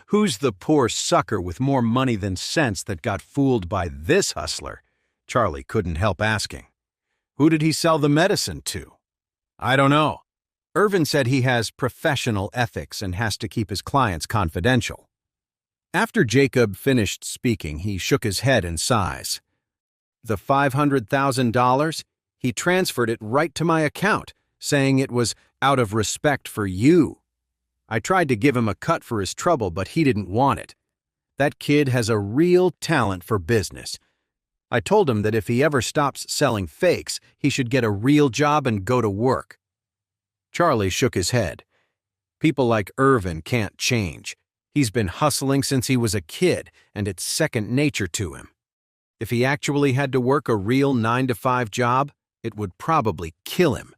Who's the poor sucker with more money than sense that got fooled by this hustler? Charlie couldn't help asking. Who did he sell the medicine to? I don't know. Irvin said he has professional ethics and has to keep his clients confidential. After Jacob finished speaking, he shook his head in sighs. The $500,000? He transferred it right to my account, saying it was out of respect for you. I tried to give him a cut for his trouble, but he didn't want it. That kid has a real talent for business. I told him that if he ever stops selling fakes, he should get a real job and go to work. Charlie shook his head. People like Irvin can't change. He's been hustling since he was a kid, and it's second nature to him. If he actually had to work a real 9-to-5 job, it would probably kill him.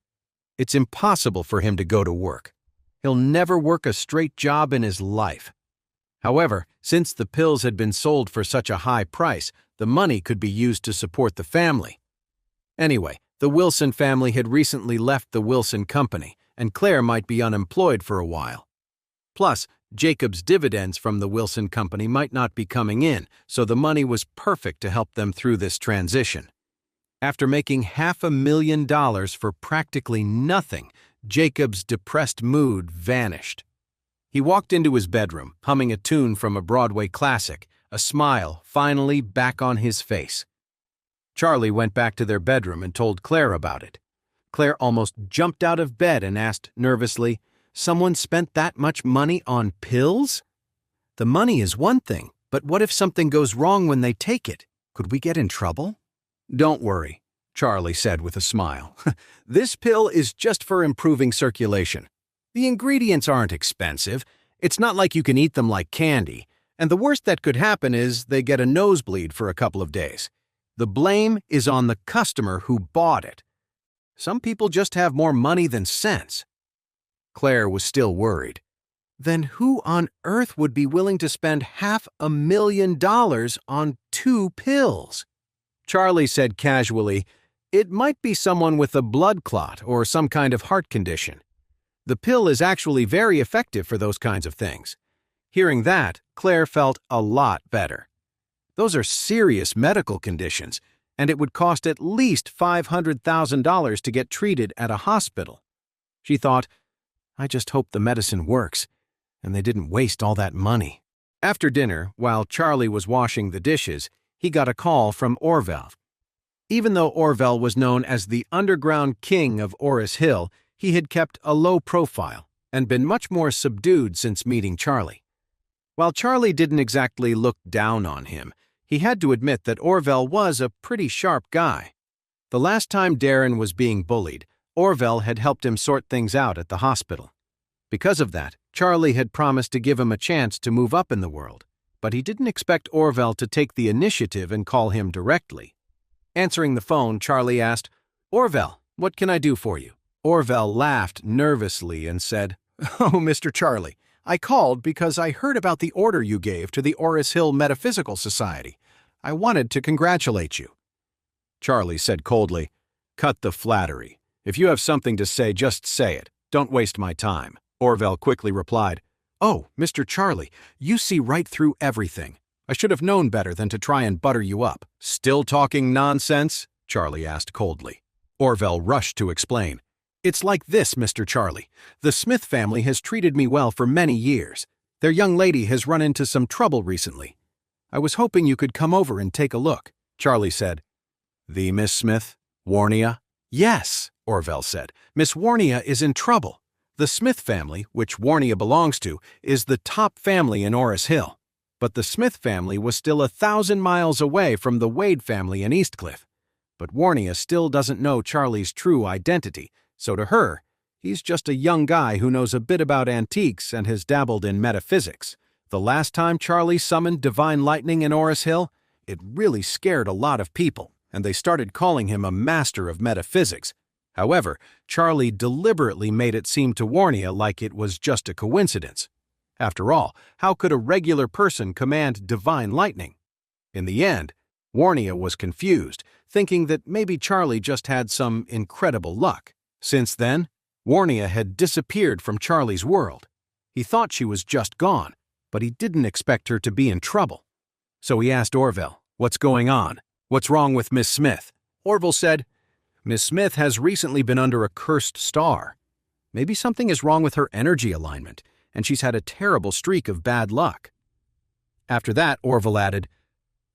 It's impossible for him to go to work. He'll never work a straight job in his life. However, since the pills had been sold for such a high price, the money could be used to support the family. Anyway, the Wilson family had recently left the Wilson company, and Clare might be unemployed for a while. Plus, Jacob's dividends from the Wilson company might not be coming in, so the money was perfect to help them through this transition. After making $500,000 for practically nothing, Jacob's depressed mood vanished. He walked into his bedroom, humming a tune from a Broadway classic, a smile finally back on his face. Charlie went back to their bedroom and told Clare about it. Clare almost jumped out of bed and asked nervously, "Someone spent that much money on pills?" "The money is one thing, but what if something goes wrong when they take it? Could we get in trouble?" "Don't worry," Charlie said with a smile. "This pill is just for improving circulation. The ingredients aren't expensive. It's not like you can eat them like candy. And the worst that could happen is they get a nosebleed for a couple of days. The blame is on the customer who bought it. Some people just have more money than sense." Clare was still worried. Then who on earth would be willing to spend $500,000 on 2 pills? Charlie said casually, "It might be someone with a blood clot or some kind of heart condition. The pill is actually very effective for those kinds of things." Hearing that, Clare felt a lot better. Those are serious medical conditions, and it would cost at least $500,000 to get treated at a hospital. She thought, "I just hope the medicine works, and they didn't waste all that money." After dinner, while Charlie was washing the dishes, he got a call from Orvel. Even though Orvel was known as the underground king of Orris Hill, he had kept a low profile and been much more subdued since meeting Charlie. While Charlie didn't exactly look down on him, he had to admit that Orvel was a pretty sharp guy. The last time Darren was being bullied, Orvel had helped him sort things out at the hospital. Because of that, Charlie had promised to give him a chance to move up in the world, but he didn't expect Orvel to take the initiative and call him directly. Answering the phone, Charlie asked, "Orvel, what can I do for you?" Orvel laughed nervously and said, "Oh, Mr. Charlie, I called because I heard about the order you gave to the Orris Hill Metaphysical Society. I wanted to congratulate you." Charlie said coldly, "Cut the flattery. If you have something to say, just say it. Don't waste my time." Orvel quickly replied, "Oh, Mr. Charlie, you see right through everything. I should have known better than to try and butter you up." "Still talking nonsense?" Charlie asked coldly. Orvel rushed to explain. "It's like this, Mr. Charlie. The Smith family has treated me well for many years. Their young lady has run into some trouble recently. I was hoping you could come over and take a look." Charlie said, "The Miss Smith? Waria?" "Yes," Orvel said. "Miss Waria is in trouble. The Smith family, which Waria belongs to, is the top family in Orris Hill. But the Smith family was still 1,000 miles away from the Wade family in Eastcliff. But Waria still doesn't know Charlie's true identity, so to her, he's just a young guy who knows a bit about antiques and has dabbled in metaphysics. The last time Charlie summoned divine lightning in Orris Hill, it really scared a lot of people, and they started calling him a master of metaphysics. However, Charlie deliberately made it seem to Waria like it was just a coincidence. After all, how could a regular person command divine lightning? In the end, Waria was confused, thinking that maybe Charlie just had some incredible luck. Since then, Waria had disappeared from Charlie's world. He thought she was just gone, but he didn't expect her to be in trouble. So he asked Orvel, "What's going on? What's wrong with Miss Smith?" Orvel said, "Miss Smith has recently been under a cursed star. Maybe something is wrong with her energy alignment, and she's had a terrible streak of bad luck." After that, Orvel added,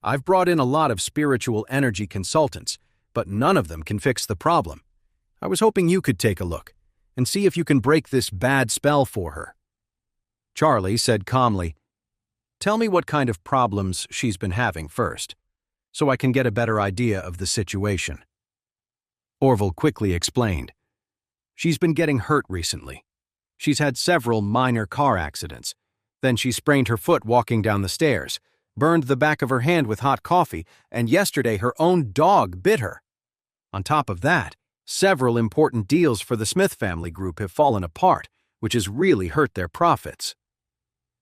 "I've brought in a lot of spiritual energy consultants, but none of them can fix the problem. I was hoping you could take a look and see if you can break this bad spell for her." Charlie said calmly, "Tell me what kind of problems she's been having first, so I can get a better idea of the situation." Orvel quickly explained. "She's been getting hurt recently. She's had several minor car accidents. Then she sprained her foot walking down the stairs, burned the back of her hand with hot coffee, and yesterday her own dog bit her. On top of that, several important deals for the Smith family group have fallen apart, which has really hurt their profits."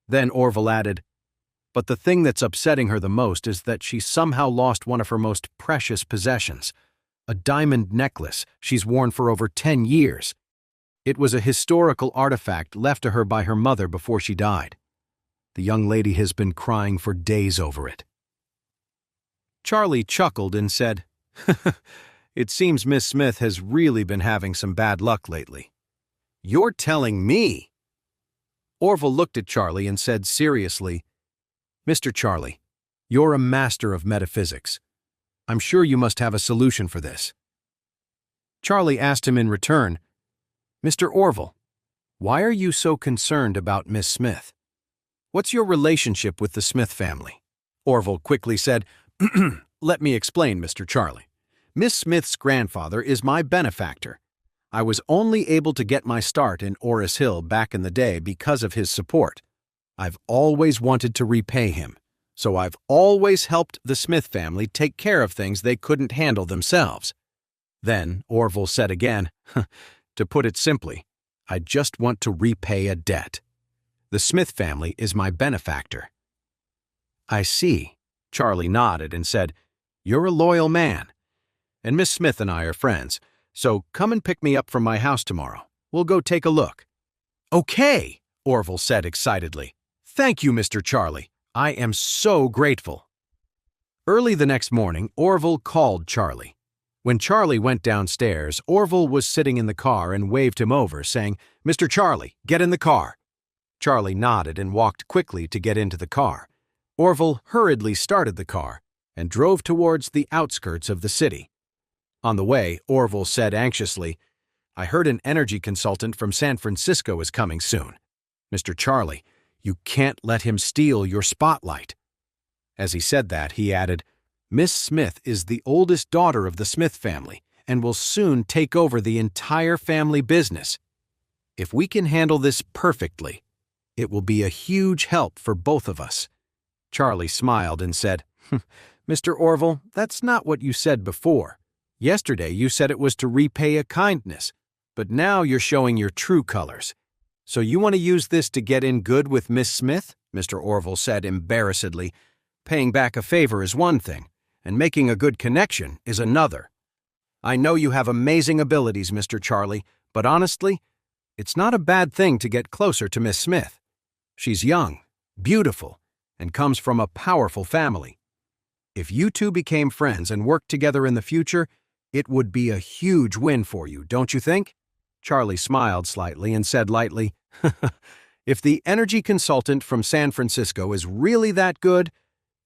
Then Orvel added, "But the thing that's upsetting her the most is that she somehow lost one of her most precious possessions, a diamond necklace she's worn for over 10 years. It was a historical artifact left to her by her mother before she died. The young lady has been crying for days over it." Charlie chuckled and said, "It seems Miss Smith has really been having some bad luck lately." "You're telling me?" Orvel looked at Charlie and said seriously, "Mr. Charlie, you're a master of metaphysics. I'm sure you must have a solution for this." Charlie asked him in return, "Mr. Orvel, why are you so concerned about Miss Smith? What's your relationship with the Smith family?" Orvel quickly said, "Let me explain, Mr. Charlie. Miss Smith's grandfather is my benefactor. I was only able to get my start in Orris Hill back in the day because of his support. I've always wanted to repay him, so I've always helped the Smith family take care of things they couldn't handle themselves." Then Orvel said again, "To put it simply, I just want to repay a debt. The Smith family is my benefactor." "I see." Charlie nodded and said, "You're a loyal man. And Miss Smith and I are friends, so come and pick me up from my house tomorrow. We'll go take a look." "Okay," Orvel said excitedly. "Thank you, Mr. Charlie. I am so grateful." Early the next morning, Orvel called Charlie. When Charlie went downstairs, Orvel was sitting in the car and waved him over, saying, "Mr. Charlie, get in the car." Charlie nodded and walked quickly to get into the car. Orvel hurriedly started the car and drove towards the outskirts of the city. On the way, Orvel said anxiously, "I heard an energy consultant from San Francisco is coming soon. Mr. Charlie, you can't let him steal your spotlight." As he said that, he added, "Miss Smith is the oldest daughter of the Smith family and will soon take over the entire family business. If we can handle this perfectly, it will be a huge help for both of us." Charlie smiled and said, "Mr. Orvel, that's not what you said before. Yesterday you said it was to repay a kindness, but now you're showing your true colors. So you want to use this to get in good with Miss Smith?" Mr. Orvel said embarrassedly. "Paying back a favor is one thing, and making a good connection is another. I know you have amazing abilities, Mr. Charlie, but honestly, it's not a bad thing to get closer to Miss Smith. She's young, beautiful, and comes from a powerful family. If you two became friends and worked together in the future, it would be a huge win for you, don't you think?" Charlie smiled slightly and said lightly, "If the energy consultant from San Francisco is really that good,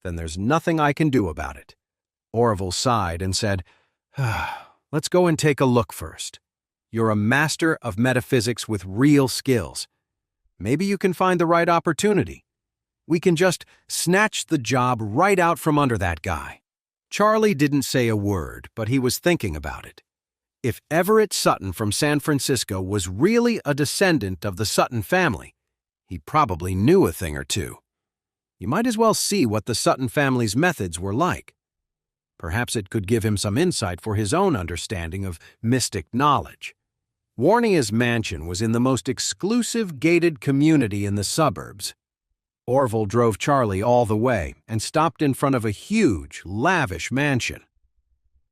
then there's nothing I can do about it." Orvel sighed and said, "Let's go and take a look first. You're a master of metaphysics with real skills. Maybe you can find the right opportunity. We can just snatch the job right out from under that guy." Charlie didn't say a word, but he was thinking about it. If Everett Sutton from San Francisco was really a descendant of the Sutton family, he probably knew a thing or two. You might as well see what the Sutton family's methods were like. Perhaps it could give him some insight for his own understanding of mystic knowledge. Warnia's mansion was in the most exclusive gated community in the suburbs. Orvel drove Charlie all the way and stopped in front of a huge, lavish mansion.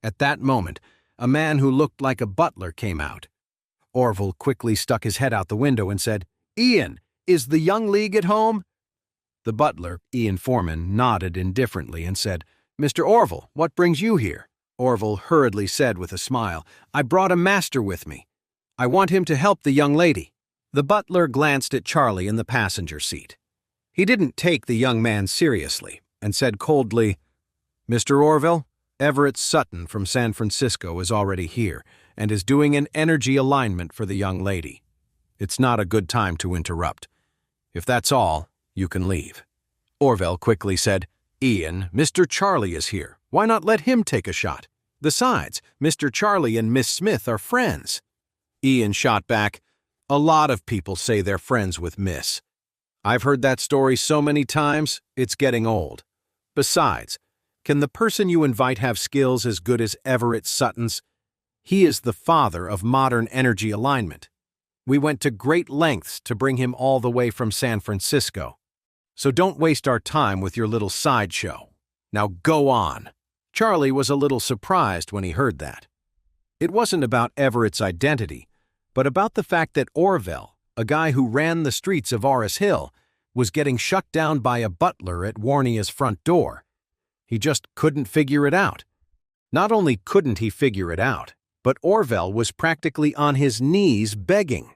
At that moment, a man who looked like a butler came out. Orvel quickly stuck his head out the window and said, "Ian, is the young league at home?" The butler, Ian Foreman, nodded indifferently and said, "Mr. Orvel, what brings you here?" Orvel hurriedly said with a smile, "I brought a master with me. I want him to help the young lady." The butler glanced at Charlie in the passenger seat. He didn't take the young man seriously and said coldly, "Mr. Orvel, Everett Sutton from San Francisco is already here and is doing an energy alignment for the young lady. It's not a good time to interrupt. If that's all, you can leave." Orvel quickly said, "Ian, Mr. Charlie is here. Why not let him take a shot? Besides, Mr. Charlie and Miss Smith are friends." Ian shot back, "A lot of people say they're friends with Miss. I've heard that story so many times, it's getting old. Besides, can the person you invite have skills as good as Everett Sutton's? He is the father of modern energy alignment. We went to great lengths to bring him all the way from San Francisco. So don't waste our time with your little sideshow. Now go on." Charlie was a little surprised when he heard that. It wasn't about Everett's identity, but about the fact that Orvel, a guy who ran the streets of Orris Hill, was getting shut down by a butler at Waria's front door. He just couldn't figure it out. Not only couldn't he figure it out, but Orvel was practically on his knees begging.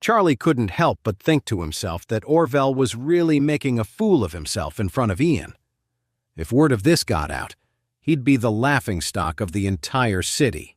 Charlie couldn't help but think to himself that Orvel was really making a fool of himself in front of Ian. If word of this got out, he'd be the laughingstock of the entire city.